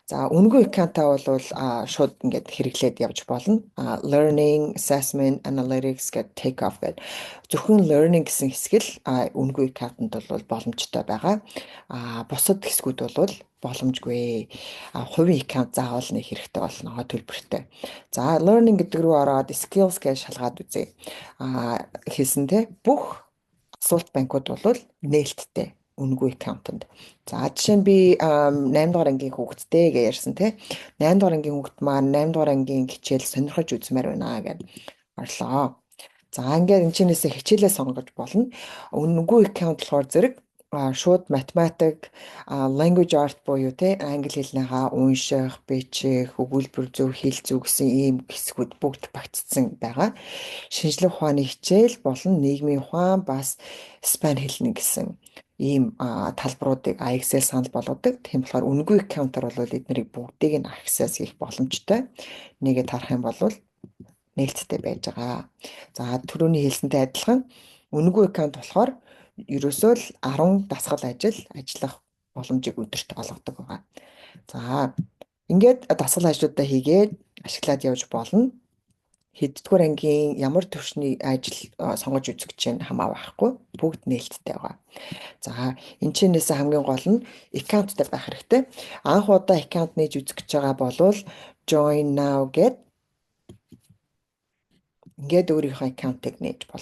За үнэгүй аккаунтаа бол шууд ингээд хэрэглээд явж болно. Learning, assessment, analytics гэдэг take off гэдэг. Зөвхөн learning гэсэн хэсэг л үнэгүй аккаунтанд бол боломжтой байгаа. Бусад хэсгүүд бол боломжгүй. Хувийн аккаунт заавал нэг хэрэгтэй болно төлбөртэй. За learning гэдэг рүү ороод skills гэж шалгаад үзье. Хэлсэн те бүх асуулт банкуд бол нээлттэй үнэгүй аккаунтанд. За жишээ нь би 8 дугаар ангийн хүүхэдтэй гэж ярьсан тий. 8 дугаар ангийн хүүхэд маань 8 дугаар ангийн хичээл сонирхож үзмээр байна гэд орлоо. За ингээд энэ чинээсээ хичээлээ сонгож болно. Үнэгүй аккаунт болохоор зэрэг шууд математик, language art буюу те англи хэлнийхаа унших, бичих, өгүүлбэр зөв хэл зөв гэсэн ийм хэсгүүд бүгд багтцсан байгаа. Шинжлэх ухааны хичээл болон нийгмийн ухаан бас Испани хэлний гэсэн ийм талбаруудыг Excel санал болгодог. Тийм болохоор үнэгүй аккаунтаар бол эднэрийг бүгдийг нь access хийх боломжтой. Нэгэд харах юм бол нээлттэй байж байгаа. За түрүүний хэлсэнтэй адилхан үнэгүй аккаунт болохоор ерөөсөө л 10 дасгал ажиллах боломжийг өдөрт олгодог байгаа. За ингээд дасгал ажлуудаа хийгээд ашиглаад явж болно. Хэддүгээр ангийн ямар төвшний ажил сонгож үзэх чинь хамаа байхгүй. Бүгд нээлттэй байгаа. За энэ чинээс хамгийн гол нь аккаунттай байх хэрэгтэй. Анх удаа аккаунт нээж үзэх гэж байгаа бол join now гэд ингээд өөрийнхөө аккаунтыг нээж болно.